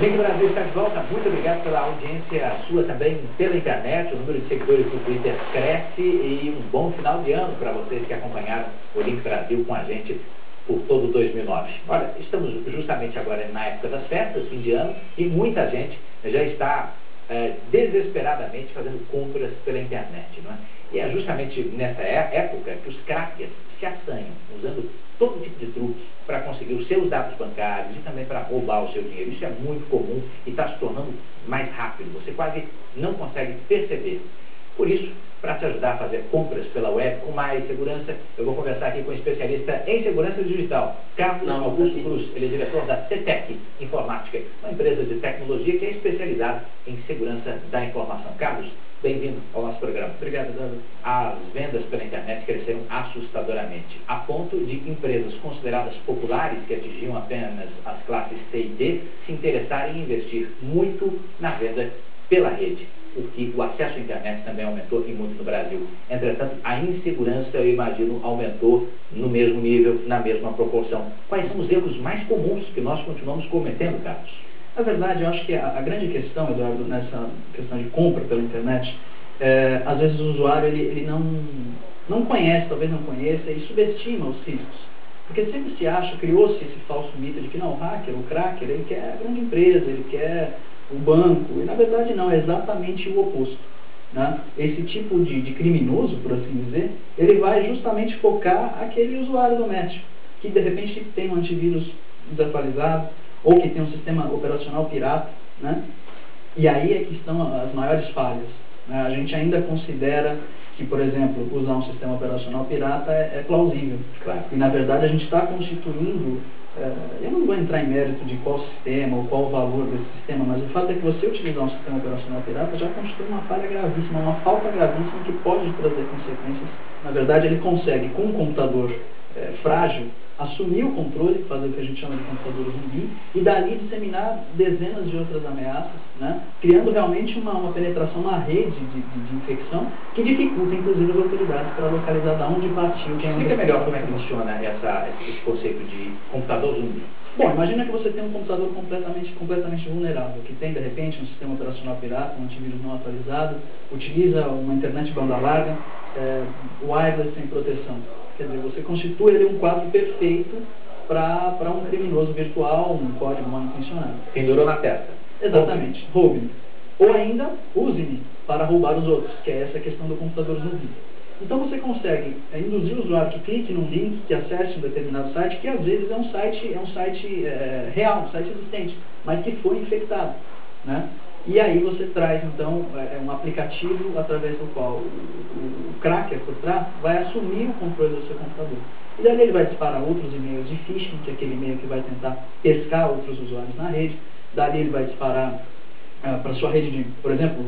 Link Brasil está de volta. Muito obrigado pela audiência sua também pela internet. O número de seguidores no Twitter cresce e um bom final de ano para vocês que acompanharam o Link Brasil com a gente por todo 2009. Olha, estamos justamente agora na época das festas, fim de ano, e muita gente já está desesperadamente fazendo compras pela internet, não é? E é justamente nessa época que os crackers se assanham, usando todo tipo de truques para conseguir os seus dados bancários e também para roubar o seu dinheiro. Isso é muito comum e está se tornando mais rápido. Você quase não consegue perceber. Por isso, para te ajudar a fazer compras pela web com mais segurança, eu vou conversar aqui com um especialista em segurança digital, Carlos Augusto Cruz. Ele é diretor da CETEC Informática, uma empresa de tecnologia que é especializada em segurança da informação. Carlos, bem-vindo ao nosso programa. Obrigado, Eduardo. As vendas pela internet cresceram assustadoramente, a ponto de empresas consideradas populares, que atingiam apenas as classes C e D, se interessarem em investir muito na venda pela rede. Porque o acesso à internet também aumentou e muito no Brasil. Entretanto, a insegurança, eu imagino, aumentou no mesmo nível, na mesma proporção. Quais são os erros mais comuns que nós continuamos cometendo, Carlos? Na verdade, eu acho que a grande questão, Eduardo, nessa questão de compra pela internet, às vezes o usuário ele não conhece, talvez não conheça, e subestima os riscos. Porque sempre se acha, criou-se esse falso mito de que não, o hacker, o cracker, ele quer a grande empresa, ele quer o banco, e na verdade não, é exatamente o oposto, né? Esse tipo de criminoso, por assim dizer, ele vai justamente focar aquele usuário doméstico, que de repente tem um antivírus desatualizado, ou que tem um sistema operacional pirata, né? E aí é que estão as maiores falhas, né? A gente ainda considera que, por exemplo, usar um sistema operacional pirata é plausível. Claro. E na verdade a gente está constituindo, eu não vou entrar em mérito de qual sistema ou qual o valor desse sistema, mas o fato é que você utilizar um sistema operacional pirata já constitui uma falha gravíssima, uma falta gravíssima que pode trazer consequências. Na verdade ele consegue, com um computador frágil, assumir o controle, fazer o que a gente chama de computador zumbi, e dali disseminar dezenas de outras ameaças, né? Criando realmente uma penetração, uma rede de infecção que dificulta, inclusive, as autoridades para localizar de onde partiu. Explica melhor como é que funciona esse conceito de computador zumbi. Bom, imagina que você tem um computador completamente vulnerável, que tem, de repente, um sistema operacional pirata, um antivírus não atualizado, utiliza uma internet de banda larga, wireless sem proteção. Quer dizer, você constitui ali um quadro perfeito para um criminoso virtual, um código mal intencionado. Pendurou na testa. Exatamente, roube-me. Ou ainda, use-me para roubar os outros, que é essa questão do computador zumbi. Então você consegue induzir o usuário que clique num link, que acesse um determinado site, que às vezes é um site real, um site existente, mas que foi infectado, né? E aí você traz, então, um aplicativo através do qual o cracker por trás vai assumir o controle do seu computador. E daí ele vai disparar outros e-mails de phishing, que é aquele e-mail que vai tentar pescar outros usuários na rede. Dali ele vai disparar para sua rede de, por exemplo,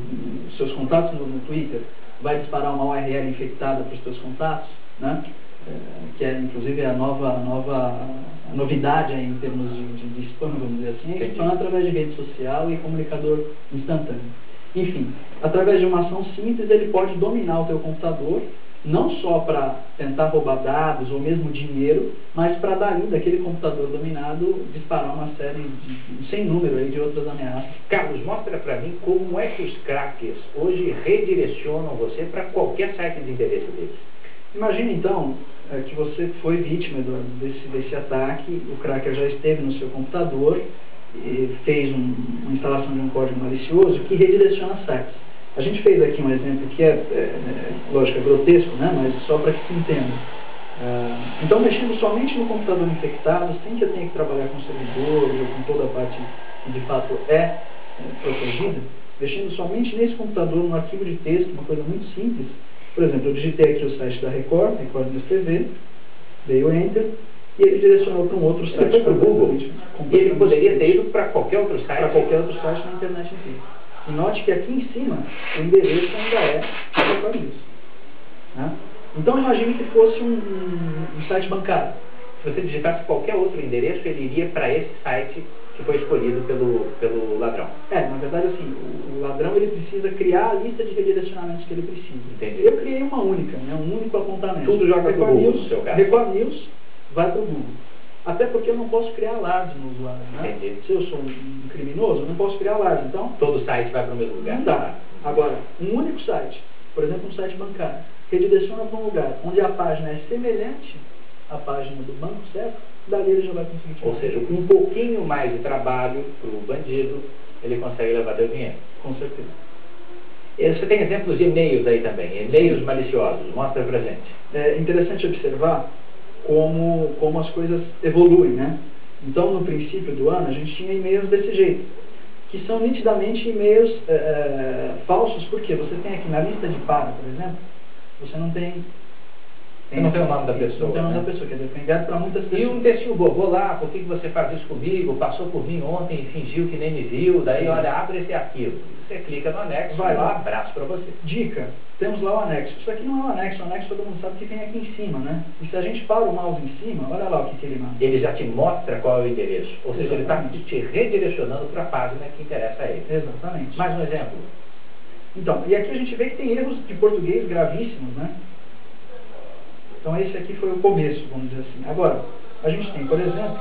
seus contatos no Twitter, vai disparar uma URL infectada para os seus contatos, né? Que é inclusive a novidade aí, em termos de spam, vamos dizer assim, é spam através de rede social e comunicador instantâneo. Enfim, através de uma ação simples ele pode dominar o teu computador, não só para tentar roubar dados ou mesmo dinheiro, mas para dali, daquele computador dominado, disparar uma série sem número aí de outras ameaças. Carlos, mostra para mim como é que os crackers hoje redirecionam você para qualquer site de interesse deles. Imagina então que você foi vítima desse ataque, o cracker já esteve no seu computador, e fez uma instalação de um código malicioso que redireciona sites. A gente fez aqui um exemplo que lógico, é grotesco, né? Mas só para que se entenda. Então, mexendo somente no computador infectado, sem que eu tenha que trabalhar com servidores ou com toda a parte que de fato é protegida, mexendo somente nesse computador, no arquivo de texto, uma coisa muito simples. Por exemplo, eu digitei aqui o site da Record News TV, dei o Enter, e ele direcionou para um outro site. Ele foi para o Google, e ele poderia ter ido para qualquer outro site? Para qualquer outro site na internet inteira. E note que aqui em cima, o endereço ainda é a Record News, né? Então imagine que fosse um site bancário. Se você digitasse qualquer outro endereço, ele iria para esse site que foi escolhido pelo ladrão. Na verdade, assim, o ladrão ele precisa criar a lista de redirecionamentos que ele precisa. Entendi. Eu criei uma única, né, um único apontamento. Tudo joga para o Google, no seu caso. Record News vai para o Google. Até porque eu não posso criar alarde no usuário, né? Entendi. Se eu sou um criminoso, eu não posso criar alarde. Então, todo site vai para o mesmo lugar. Não dá. Agora, um único site, por exemplo, um site bancário, que direciona para um lugar onde a página é semelhante à página do banco, certo? Dali ele já vai conseguir tirar. Ou seja, com um pouquinho mais de trabalho para o bandido, ele consegue levar teu dinheiro. Com certeza. Você tem exemplos de e-mails aí também, e-mails maliciosos, mostra pra gente. É interessante observar como as coisas evoluem, né? Então, no princípio do ano, a gente tinha e-mails desse jeito, que são nitidamente e-mails falsos, porque você tem aqui na lista de para, por exemplo, você não tem... Não tem o nome da pessoa. Não tem o nome né? da pessoa, quer dizer, foi enviado para muitas pessoas. E um textinho bobo, vou lá, por que você faz isso comigo? Passou por mim ontem e fingiu que nem me viu, daí olha, abre esse arquivo. Você clica no anexo, vai lá, abraço para você. Dica, temos lá o anexo. Isso aqui não é um anexo, o anexo todo mundo sabe que vem aqui em cima, né? E se a gente para o mouse em cima, olha lá o que ele manda. Ele já te mostra qual é o endereço, ou seja, ele está te redirecionando para a página que interessa a ele. Exatamente. Mais um exemplo. Então, e aqui a gente vê que tem erros de português gravíssimos, né? Então esse aqui foi o começo, vamos dizer assim. Agora, a gente tem, por exemplo,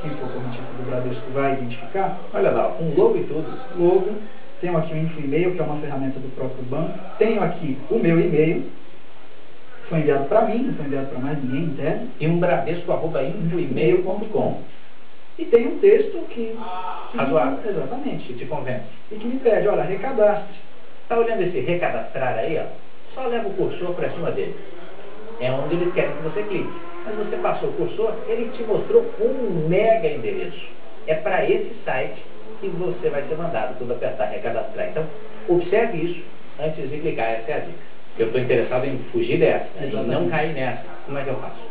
quem for correntista do Bradesco vai identificar, olha lá, um logo e tudo. Logo, tenho aqui o Info E-mail, que é uma ferramenta do próprio banco. Tenho aqui o meu e-mail, foi enviado para mim, não foi enviado para mais ninguém interno. E um bradesco@infoemail.com. E tem um texto que razoável. Exatamente. Que te convence. E que me pede, olha, recadastre. Está olhando esse recadastrar aí, ó? Só leva o cursor para cima dele. É onde eles querem que você clique. Mas você passou o cursor, ele te mostrou um mega endereço. É para esse site que você vai ser mandado quando apertar recadastrar. Então, observe isso antes de clicar, essa é a dica. Eu estou interessado em fugir dessa, em não cair nessa. Como é que eu faço?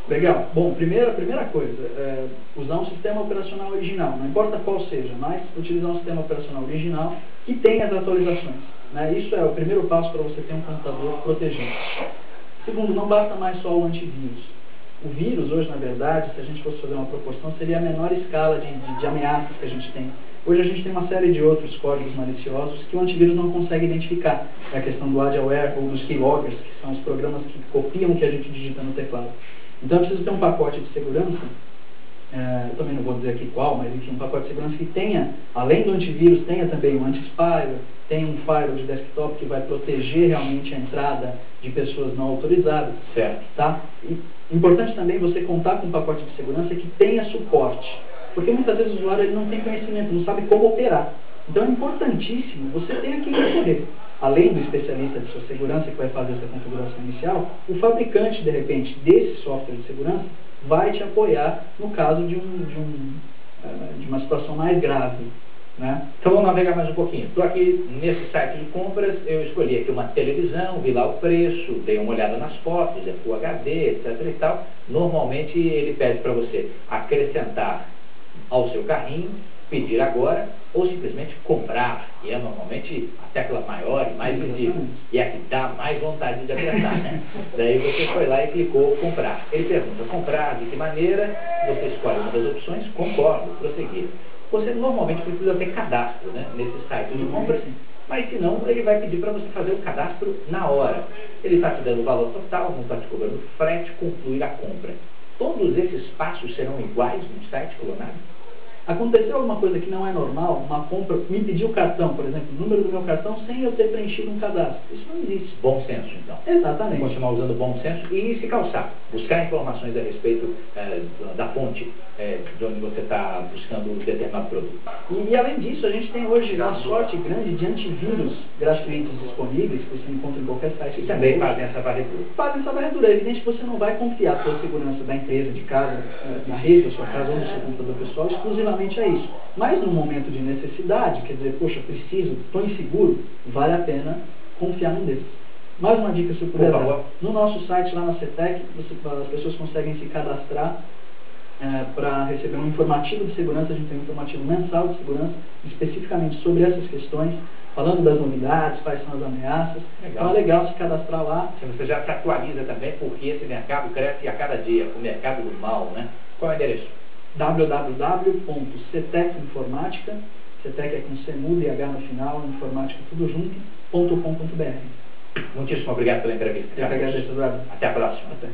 Legal. Bom, primeira coisa, usar um sistema operacional original. Não importa qual seja, mas utilizar um sistema operacional original que tenha as atualizações. Né? Isso é o primeiro passo para você ter um computador protegido. Segundo, não basta mais só o antivírus. O vírus, hoje, na verdade, se a gente fosse fazer uma proporção, seria a menor escala de ameaças que a gente tem. Hoje a gente tem uma série de outros códigos maliciosos que o antivírus não consegue identificar. É a questão do adware ou dos keyloggers, que são os programas que copiam o que a gente digita no teclado. Então eu preciso ter um pacote de segurança, eu também não vou dizer aqui qual, mas enfim, um pacote de segurança que tenha, além do antivírus, tenha também um anti-spyware, tem um firewall de desktop que vai proteger realmente a entrada de pessoas não autorizadas. Certo. Tá? E importante também você contar com um pacote de segurança que tenha suporte. Porque muitas vezes o usuário ele não tem conhecimento, não sabe como operar. Então é importantíssimo você ter aqui recorrer. Além do especialista de sua segurança que vai fazer essa configuração inicial, o fabricante, de repente, desse software de segurança vai te apoiar no caso de uma situação mais grave. Né? Então vamos navegar mais um pouquinho. Estou aqui nesse site de compras, eu escolhi aqui uma televisão, vi lá o preço, dei uma olhada nas fotos, é Full HD, etc e tal. Normalmente ele pede para você acrescentar ao seu carrinho, pedir agora, ou simplesmente comprar, que é normalmente a tecla maior e mais visível, e é que dá mais vontade de apertar, né? Daí você foi lá e clicou comprar. Ele pergunta, comprar de que maneira? Você escolhe uma das opções, concordo, prosseguir. Você normalmente precisa ter cadastro, né, nesse site de compras, mas se não, ele vai pedir para você fazer o cadastro na hora. Ele está te dando o valor total, não está te cobrando frete, concluir a compra. Todos esses passos serão iguais no site clonado? Aconteceu alguma coisa que não é normal, uma compra, me pediu o cartão, por exemplo, o número do meu cartão, sem eu ter preenchido um cadastro. Isso não existe. Bom senso, então. Exatamente. Vamos continuar usando bom senso e se calçar. Buscar informações a respeito da fonte de onde você está buscando um determinado produto. E além disso, a gente tem hoje uma sorte grande de antivírus gratuitos disponíveis, que você encontra em qualquer site. E também fazem essa varredura. Fazem essa varredura. É evidente que você não vai confiar a sua segurança da empresa, de casa, na rede da sua casa ou no seu computador pessoal, exclusivamente a isso. Mas num momento de necessidade, quer dizer, poxa, preciso, estou inseguro, vale a pena confiar num desses. Mais uma dica, se eu puder dar. No nosso site, lá na CETEC, as pessoas conseguem se cadastrar para receber um informativo de segurança. A gente tem um informativo mensal de segurança, especificamente sobre essas questões, falando das novidades, quais são as ameaças. Legal. Então é legal se cadastrar lá. Você já se atualiza também, porque esse mercado cresce a cada dia, o mercado do mal, né? Qual é o endereço? www.cetecinformatica, CETEC é com C mudo e H no final, informática tudo junto, .com.br. Muitíssimo obrigado pela entrevista. Eu que agradeço, Eduardo. Até a próxima. Até.